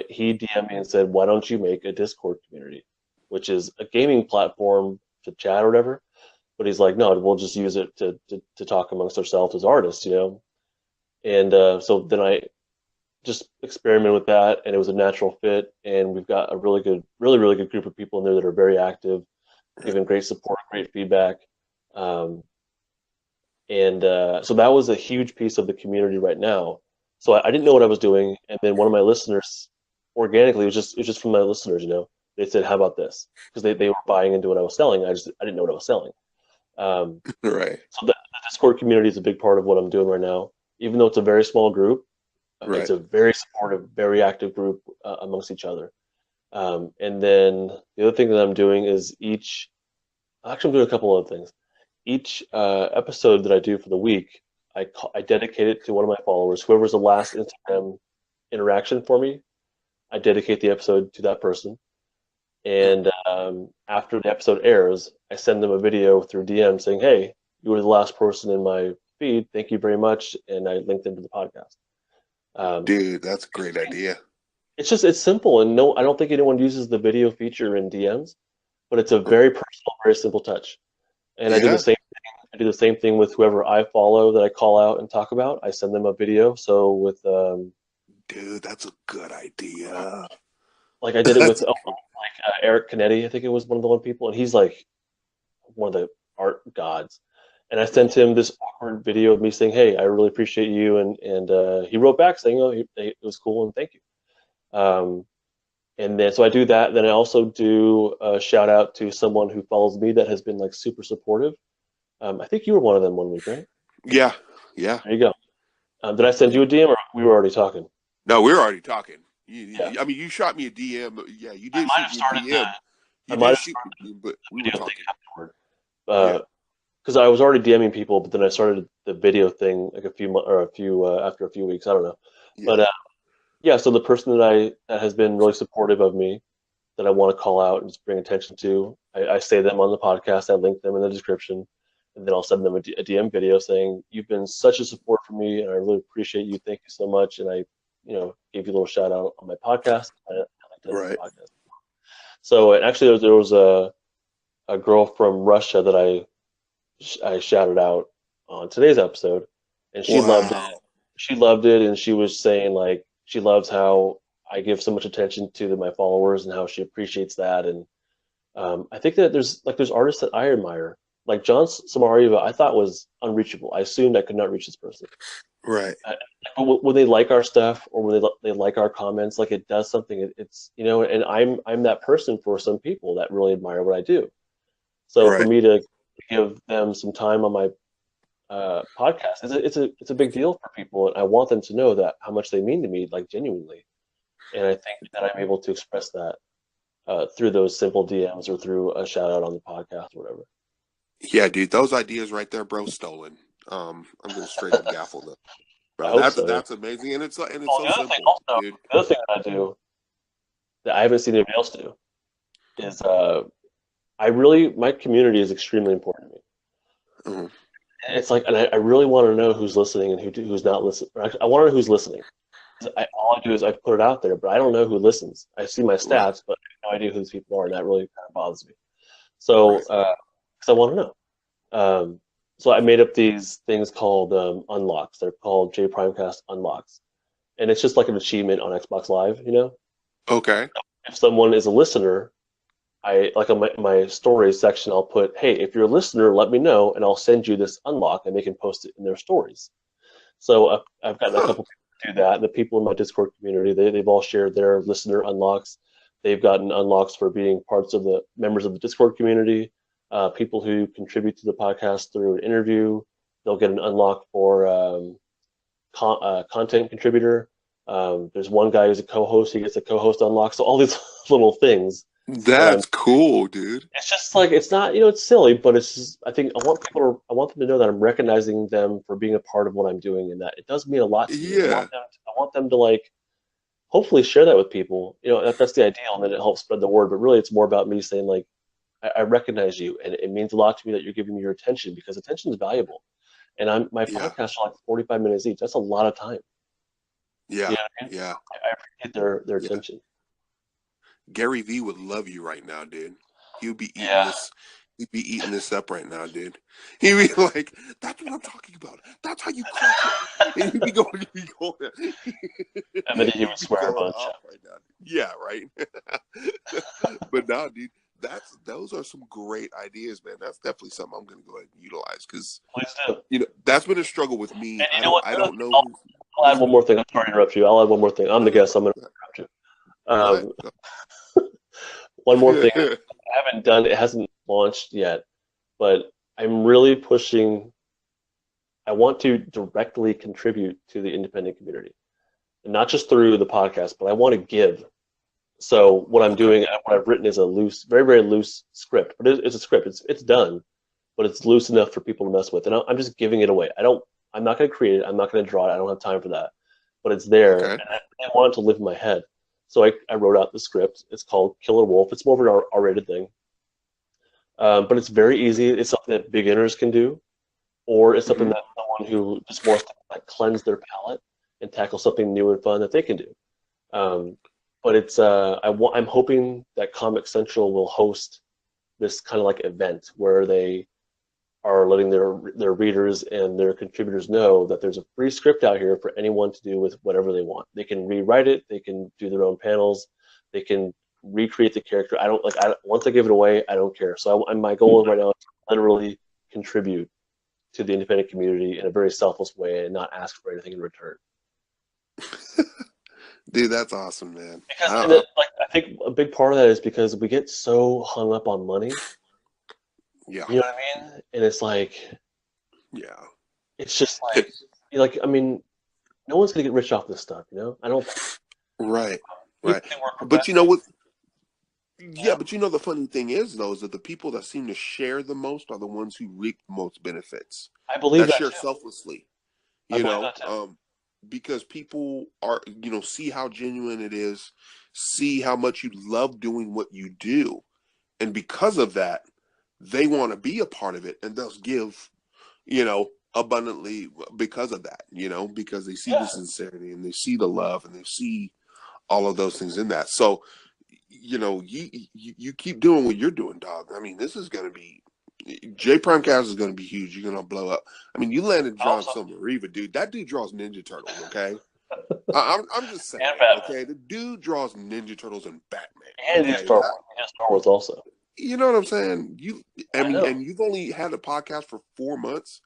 he DM'd me and said, "Why don't you make a Discord community, which is a gaming platform to chat or whatever?" But he's like, "No, we'll just use it to talk amongst ourselves as artists." And so then I just experimented with that, and it was a natural fit. And we've got a really good group of people in there that are very active, right, giving great support, great feedback. Um, and so that was a huge piece of the community right now. So I didn't know what I was doing, and then one of my listeners, organically, it was just from my listeners. They said, "How about this?" Because they were buying into what I was selling. I didn't know what I was selling. Um, right, so the Discord community is a big part of what I'm doing right now. Even though it's a very small group, it's right. a very supportive, very active group amongst each other. And then the other thing that I'm doing is actually, I'm doing a couple other things. Each episode that I do for the week, I dedicate it to one of my followers. Whoever's the last Instagram interaction for me, I dedicate the episode to that person. And after the episode airs, I send them a video through DM saying, "Hey, you were the last person in my feed. Thank you very much." And I link them to the podcast. Um, Dude, that's a great idea. it's simple, and no, I don't think anyone uses the video feature in DMs, but it's a very personal, very simple touch. And Yeah, I do the same thing with whoever I follow that I call out and talk about. I send them a video. So with dude, that's a good idea. like I did it with That's Eric Canetti, I think it was one of the one people, and he's like one of the art gods. And I sent him this awkward video of me saying, "Hey, I really appreciate you," and he wrote back saying, "Oh, it was cool and thank you." Um, and then so I do that. Then I also do a shout out to someone who follows me that has been like super supportive. I think you were one of them one week, right? yeah, yeah, There you go. Did I send yeah. you a DM or we were already talking? No, we're already talking. Yeah, I mean, you shot me a DM. Yeah, you I did might shoot have me a started DM. I You might did have shoot me started a DM, but we the were video thing talking. afterward. Yeah. Because I was already DMing people, but then I started the video thing like a few months or a few after a few weeks. I don't know, but Yeah. yeah. So the person that has been really supportive of me that I want to call out and just bring attention to, I say them on the podcast. I link them in the description. and then I'll send them a DM video saying, "You've been such a support for me, and I really appreciate you. Thank you so much." And I, gave you a little shout out on my podcast. I like to Right. podcast. So and actually, there was a girl from Russia that I shouted out on today's episode, and she loved it. Wow. She loved it, and she was saying like she loves how I give so much attention to my followers and how she appreciates that. And I think that there's artists that I admire, like John Samariva. I thought was unreachable. I assumed I could not reach this person. Right. But when they like our stuff or when they like our comments, like it does something. It's and I'm that person for some people that really admire what I do. So for Right. me to give them some time on my podcast, it's a big deal for people, and I want them to know that how much they mean to me, like genuinely. And I think that I'm able to express that through those simple DMs or through a shout out on the podcast or whatever. Yeah, dude, those ideas right there, bro, stolen. I'm gonna straight up gaffle them, I bro. hope That's so. Yeah. that's amazing, and it's Oh, so simple, dude. the other thing that I do that I haven't seen anybody else do is I really my community is extremely important to me. Mhm. It's like, and I really want to know who's listening and who's not listening. I want to know who's listening. All I do is I put it out there, but I don't know who listens. I see my Right. stats, but I have no idea who these people are, and that really kind of bothers me. So, Right. because I want to know. So I made up these things called unlocks. They're called JPrimecast unlocks, and it's just like an achievement on Xbox Live. Okay. If someone is a listener, I like on my stories section, I'll put, "Hey, if you're a listener, let me know, and I'll send you this unlock, and they can post it in their stories." So I've gotten a Huh. couple people to do that. The people in my Discord community, they've all shared their listener unlocks. They've gotten unlocks for being parts of the members of the Discord community. People who contribute to the podcast through an interview, they'll get an unlock for content contributor. There's one guy who's a co-host; he gets a co-host unlock. So all these little things that I'm That's cool, dude. it's just like it's not, it's silly, but it's just I think I want them to know that I'm recognizing them for being a part of what I'm doing and that it does mean a lot to me. Yeah. I want them to like hopefully share that with people. That's the ideal and then it helps spread the word, but really it's more about me saying like I recognize you and it means a lot to me that you're giving me your attention because attention is valuable. And my Yeah. podcasts are like 45 minutes each. That's a lot of time. You Yeah. know what I mean? Yeah. I appreciate their Yeah. attention. Gary V would love you right now, dude. He would be eating Yeah. this. He'd be eating this up right now, dude. He'd be like, "That's what I'm talking about. That's how you crack it." And he'd be going, And then he he'd would be swear a going bunch. off right now. Yeah, right. But now, dude, those are some great ideas, man. That's definitely something I'm gonna go ahead and utilize because Please do. that's been a struggle with me. And you know what? I don't know who's I'll add one listening. more thing. I'm sorry to interrupt you. I'll add one more thing. I'm No, the no, guest. I'm going to interrupt you. go ahead. One more thing. Go. I haven't done. It hasn't launched yet, but I'm really pushing. I want to directly contribute to the independent community, and not just through the podcast, but I want to give. So what I'm Okay. doing, what I've written is a loose, very very loose script, but it's a script. It's done, but it's loose enough for people to mess with, and I'm just giving it away. I'm not going to create it. I'm not going to draw it. I don't have time for that. But it's there, Okay. and I want it to live in my head. So I wrote out the script. It's called Killer Wolf. It's more of an R-rated thing, but it's very easy. It's something that beginners can do, or it's something Hmm. that someone who just wants to like cleanse their palate and tackle something new and fun that they can do. Um, but I'm hoping that Comic Central will host this kind of like event where they are letting their readers and their contributors know that there's a free script out here for anyone to do with whatever they want. They can rewrite it, they can do their own panels, they can recreate the character. Once I give it away, I don't care. So my goal right now is to literally contribute to the independent community in a very selfless way and not ask for anything in return. Dude, that's awesome, man. Because I think a big part of that is because we get so hung up on money. Yeah. You know what I mean? And it's like Yeah. it's just like I mean, no one's gonna get rich off this stuff, I don't Right. people Right. can work But you know professionally, what? Yeah, but the funny thing is, though, is that the people that seem to share the most are the ones who reap the most benefits. I believe That that share too. selflessly, I you believe know, that too. because people are, see how genuine it is, see how much you love doing what you do. And because of that, they want to be a part of it, and they'll give, abundantly because of that, because they see the Yeah. sincerity and they see the love and they see all of those things in that. So, you keep doing what you're doing, dog. I mean, this is going to be JPrimecast is going to be huge. You're going to blow up. I mean, you landed I hope John so. Riva, dude. That dude draws Ninja Turtles. Okay, I'm just saying. And Batman. Okay, the dude draws Ninja Turtles and Batman. And his Okay, Star Wars. His Star Wars also. you know what I'm saying? I I mean, know. and you've only had a podcast for 4 months.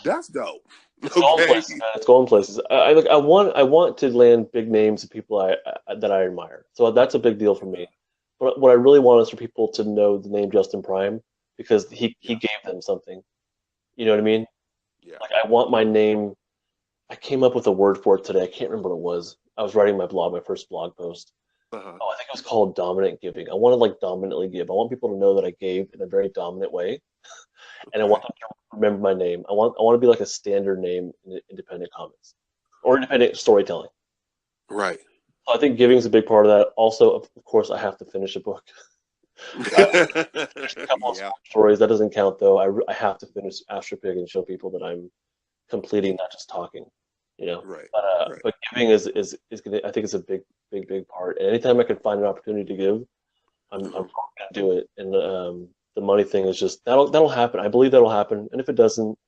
That's dope. It's going Okay, places, man. It's going places. Look, I want to land big names of people that I admire. So that's a big deal for me. But what I really want is for people to know the name Justin Prime because he yeah, gave them something. You know what I mean? yeah, Like I want my name. I came up with a word for it today. I can't remember what it was. I was writing my first blog post. uh-huh. Oh, I think it was called dominant giving. I want to like dominantly give. I want people to know that I gave in a very dominant way, and I Okay, want them to remember my name. I want to be like a standard name in independent comics or independent storytelling. right. So I think giving is a big part of that. Also, of course, I have to finish a book. I finished a couple of Yeah, small stories. That doesn't count though. I have to finish AstroPig and show people that I'm completing, not just talking. You know, right, right. but giving is gonna. I think it's a big part. And anytime I can find an opportunity to give, I'm Uh-huh. gonna do it. And the money thing is just that'll happen. I believe that'll happen. And if it doesn't,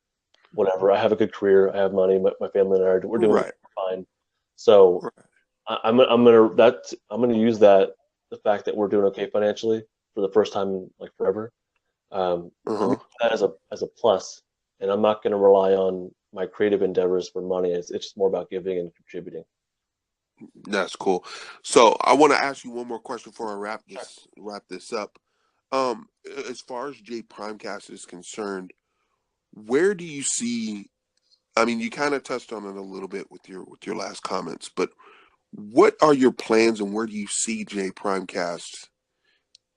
whatever. I have a good career. I have money. My family and I we're doing Right, fine. So right. I'm gonna use that the fact that we're doing okay financially for the first time in like forever. Let me Uh-huh. use that as a plus, and I'm not gonna rely on my creative endeavors for money. It's just more about giving and contributing. That's cool. So I want to ask you one more question before I Sure. wrap this up. As far as J Primecast is concerned, where do you see? I mean, you kind of touched on it a little bit with your last comments, but what are your plans and where do you see J Primecast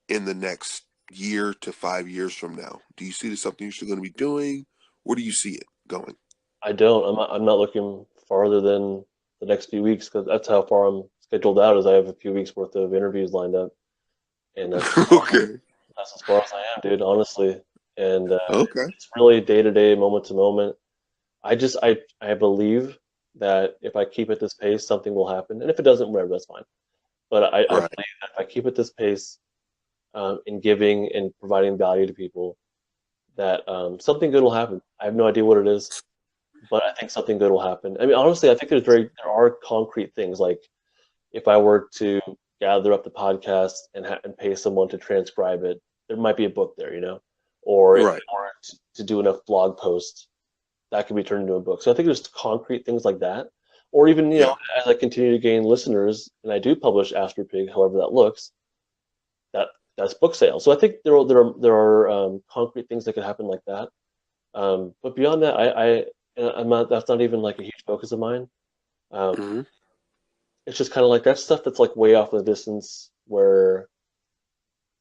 in the next year to 5 years from now? Do you see this something you're still going to be doing? Where do you see it going? I don't. I'm not looking farther than the next few weeks because that's how far I'm scheduled out. Is I have a few weeks worth of interviews lined up, and Okay. that's as far as I am, dude. Honestly, and Okay. it's really day to day, moment to moment. I believe that if I keep at this pace, something will happen, and if it doesn't, whatever, that's fine. But I Right. believe that if I keep at this pace in giving and providing value to people, that something good will happen. I have no idea what it is, but I think something good will happen. I mean, honestly, I think there are concrete things like if I were to gather up the podcast and pay someone to transcribe it, there might be a book there, you know, or if Right. I were to do enough blog posts, that could be turned into a book. So I think there's concrete things like that, or even Yeah. as I continue to gain listeners and I do publish AstroPig, however that looks, that that's book sales. So I think there are concrete things that could happen like that. But beyond that, I'm not. That's not even like a huge focus of mine. Um, Hmm. it's just kind of like that stuff that's like way off in the distance where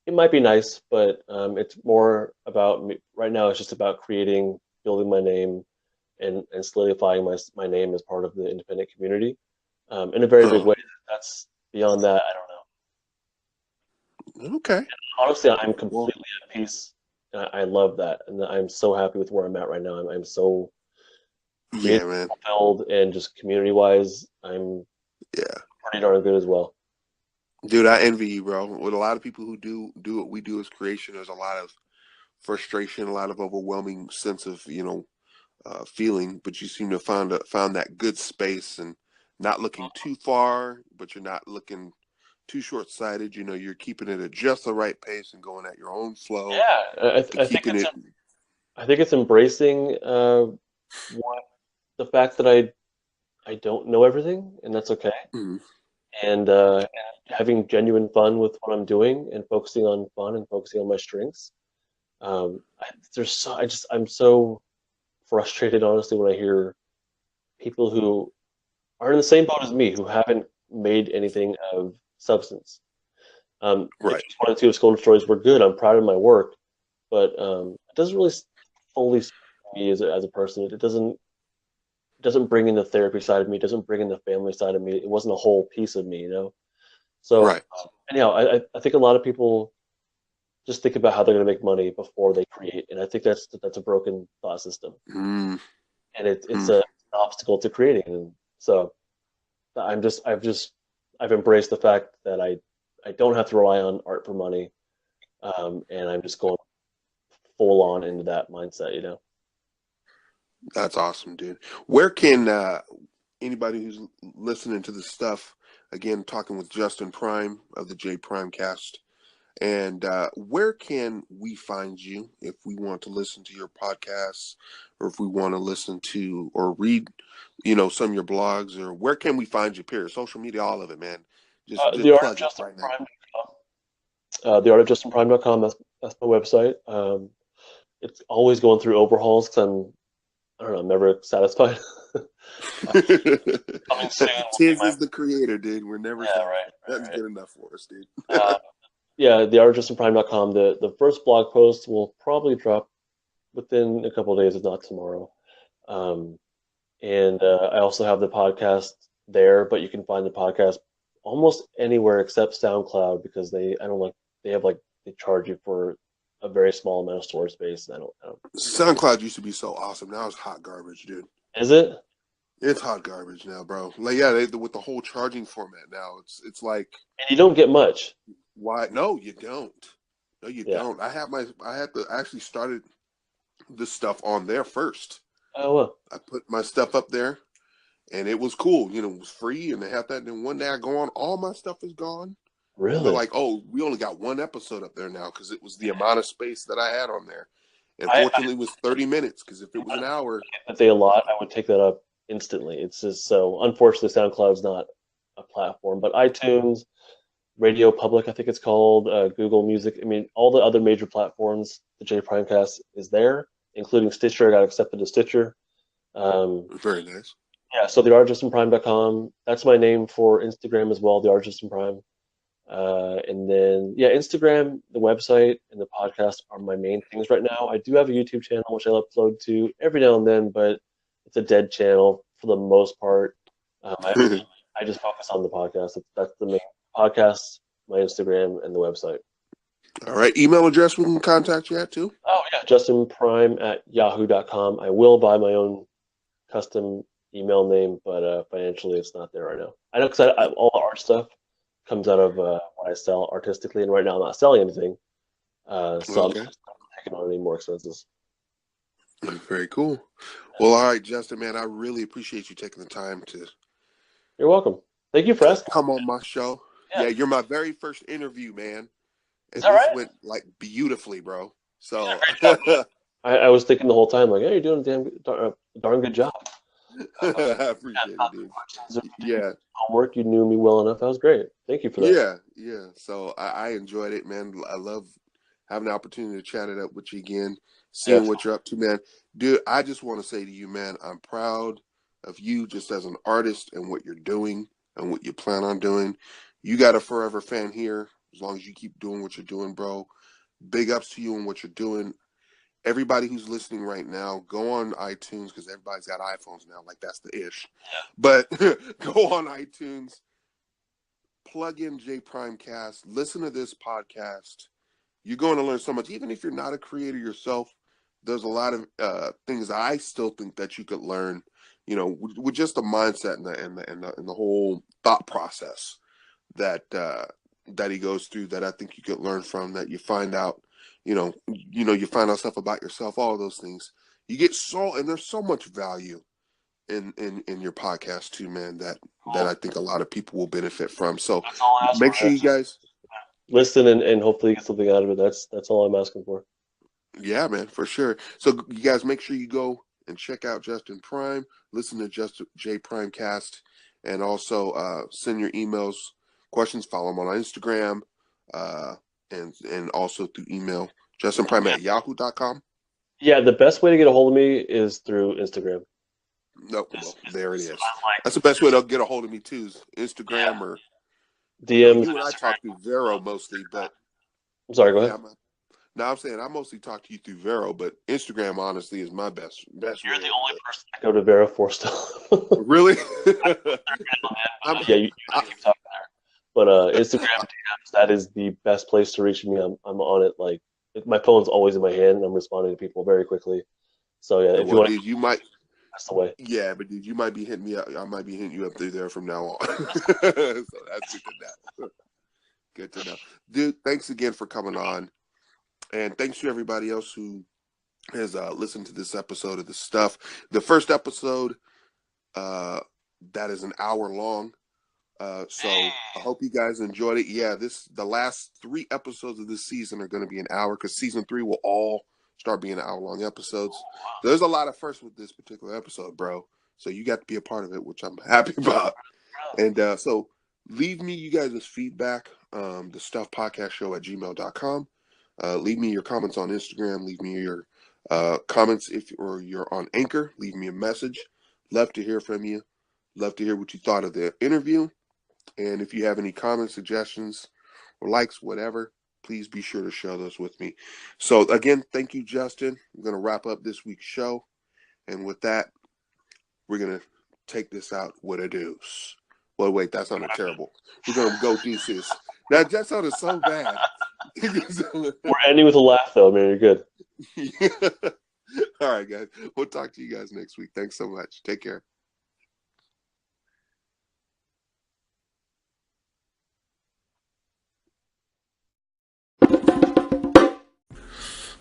it might be nice, but it's more about me. Right now. It's just about creating, building my name, and solidifying my name as part of the independent community in a very big Oh, way. That's beyond that. I don't know. okay. Honestly, I'm Well, completely at peace. And I love that, and I'm so happy with where I'm at right now. I'm so yeah, creatively man. fulfilled, and just community wise, I'm Yeah. pretty darn good as well. Dude, I envy you, bro. With a lot of people who do what we do as creation, there's a lot of frustration, a lot of overwhelming sense of, feeling, but you seem to found that good space and not looking too far, but you're not looking too short sighted. You're keeping it at just the right pace and going at your own flow Yeah, and keeping it. I think it's embracing what the fact that I don't know everything, and that's okay. Mm, And having genuine fun with what I'm doing, and focusing on fun and focusing on my strengths. I'm so frustrated, honestly, when I hear people who are in the same boat as me who haven't made anything of substance. right. Issues 1 and 2 of Skulldier Stories were good. I'm proud of my work, but it doesn't really fully speak to me as a person. It doesn't bring in the therapy side of me. It doesn't bring in the family side of me. It wasn't a whole piece of me, you know. So Right. anyhow, I think a lot of people just think about how they're going to make money before they create. And I think that's a broken thought system, Mm, and it's mm. a an obstacle to creating. And so I've embraced the fact that I don't have to rely on art for money, and I'm just going full on into that mindset. That's awesome, dude. Where can anybody who's listening to this stuff, again, talking with Justin Prime of the JPrimecast, and where can we find you if we want to listen to your podcasts, or if we want to listen to or read, some of your blogs, or where can we find you? Period. Social media, all of it, man. Just The art of plug it Justin right now. Prime. theartofjustinprime.com. That's my website. It's always going through overhauls because I don't know, I'm never satisfied. Coming soon will be Tiz my is the creator, dude. We're never yeah, satisfied. That's right. good enough for us, dude. Yeah, theartofjustinprime.com. The first blog post will probably drop within a couple of days, if not tomorrow. Um, and I also have the podcast there, but you can find the podcast almost anywhere except SoundCloud because they have like they charge you for a very small amount of storage space. And I don't. SoundCloud used to be so awesome. Now it's hot garbage, dude. Is it? It's hot garbage now, bro. Like, yeah, with the whole charging format now, it's like, And you don't get much. why? No, you don't. No, you Yeah. don't. I had to actually started this stuff on there first. Oh well. I put my stuff up there, and it was cool. It was free, and they have that. And then one day I go on, all my stuff is gone, and they're Really? like, "Oh, we only got one episode up there now because it was the amount of space that I had on there." And I fortunately, it was 30 minutes because if it was an hour, if they allot, I would take that up instantly. It's just so unfortunately SoundCloud's not a platform, but iTunes, Radio Public, I think it's called, Google Music. I mean, all the other major platforms, the J Primecast is there, including Stitcher. I got accepted to Stitcher. Um, very nice. yeah, so theartjustinprime.com. That's my name for Instagram as well, the Art Justin Prime. And then, yeah, Instagram, the website, and the podcast are my main things right now. I do have a YouTube channel which I upload to every now and then, but it's a dead channel for the most part. I just focus on the podcast. That's the main podcast, my Instagram, and the website. All right, email address we can contact you at too. Oh yeah, justinprime@yahoo.com. I will buy my own custom email name, but financially it's not there right now. I know because all the art stuff comes out of what I sell artistically, and right now I'm not selling anything, so Okay. I'm just not taking on any more expenses. Very cool. Well, all right, Justin, man, I really appreciate you taking the time to You're welcome. Thank you for asking. come on my show. Yeah. Yeah, you're my very first interview, man. Is And that this right? went like beautifully, bro. So I was thinking the whole time, like, hey, you're doing a darn good job. I appreciate it, dude. Yeah. Homework, you knew me well enough. That was great. Thank you for that. Yeah. So I enjoyed it, man. I love having the opportunity to chat it up with you again, Yeah. seeing what you're up to, man. Dude, I just want to say to you, man, I'm proud of you just as an artist and what you're doing and what you plan on doing. You got a forever fan here as long as you keep doing what you're doing, bro. Big ups to you and what you're doing. Everybody who's listening right now, go on iTunes because everybody's got iPhones now. Like, that's the ish. But go on iTunes, plug in JPrimecast, listen to this podcast. You're going to learn so much. Even if you're not a creator yourself, there's a lot of things I still think that you could learn, with just the mindset and the whole thought process that that he goes through that I think you could learn from, that you find out, you find out stuff about yourself, all of those things. You get and there's so much value in your podcast too, man, that I think a lot of people will benefit from. So That's all I ask make for. sure you guys Listen and hopefully get something out of it. That's all I'm asking for. yeah, man, for sure. So you guys make sure you go and check out Justin Prime, listen to J Primecast, and also send your emails, questions, follow him on Instagram, and also through email, justinprime@yahoo.com. Yeah, the best way to get a hold of me is through Instagram. Nope, well, there it is. That's the best way to get a hold of me too, is Instagram or DMs. you and I talk through Vero mostly, but I'm sorry, go ahead. now I'm saying I mostly talk to you through Vero, but Instagram honestly is my best. You're the only person I go to Vera for still. Really? Yeah, you keep talking there. But Instagram DMs, that is the best place to reach me. I'm on it like my phone's always in my hand, and I'm responding to people very quickly. So yeah, if you Well, want to, dude, you might. that's the way. Yeah, but dude, you might be hitting me up. I might be hitting you up through there from now on. So that's good to know. Good to know, dude. Thanks again for coming on, and thanks to everybody else who has listened to this episode of the stuff. The first episode, uh, that is an hour long. So I hope you guys enjoyed it. Yeah, the last 3 episodes of this season are going to be an hour because season 3 will all start being hour-long episodes. There's a lot of firsts with this particular episode, bro. So you got to be a part of it, which I'm happy about. And so leave me you guys' feedback, the stuff podcast show at gmail.com. Leave me your comments on Instagram. Leave me your comments or you're on Anchor. Leave me a message. Love to hear from you. Love to hear what you thought of the interview. And if you have any comments, suggestions, or likes, whatever, please be sure to share those with me. So again, thank you, Justin. I'm going to wrap up this week's show. And with that, we're going to take this out with a deuce. Well, wait, that sounded terrible. We're going to go deuces. That sounded so bad. We're ending with a laugh, though, man. You're good. All right, guys. We'll talk to you guys next week. Thanks so much. Take care.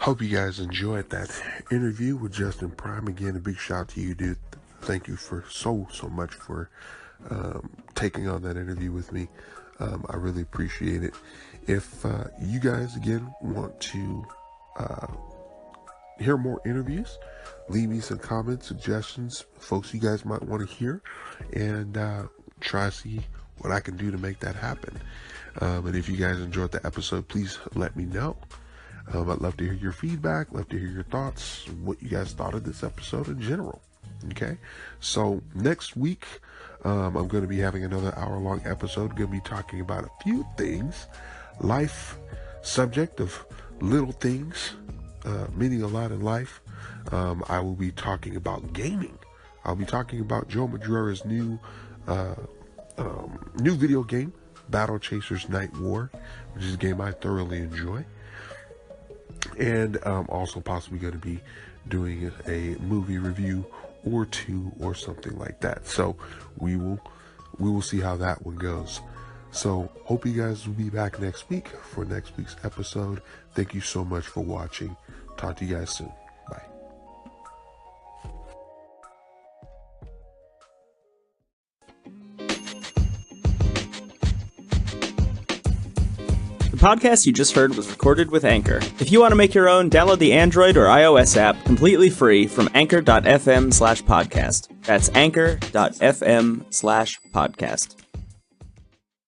Hope you guys enjoyed that interview with Justin Prime. Again, a big shout out to you, dude. Thank you for so much for taking on that interview with me. I really appreciate it. If you guys, again, want to hear more interviews, leave me some comments, suggestions, folks you guys might want to hear, and try to see what I can do to make that happen. And if you guys enjoyed the episode, please let me know. I'd love to hear your feedback, love to hear your thoughts, what you guys thought of this episode in general. Okay, so next week, I'm going to be having another hour-long episode. Going to be talking about a few things, life, subject of little things, meaning a lot in life. I will be talking about gaming. I'll be talking about Joe Madureira's new video game, Battle Chasers Night War, which is a game I thoroughly enjoy. And also possibly going to be doing a movie review or 2 or something like that. So we will see how that one goes. So hope you guys will be back next week for next week's episode. Thank you so much for watching. Talk to you guys soon. Bye. The podcast you just heard was recorded with Anchor. If you want to make your own, download the Android or iOS app completely free from anchor.fm/podcast. That's anchor.fm/podcast.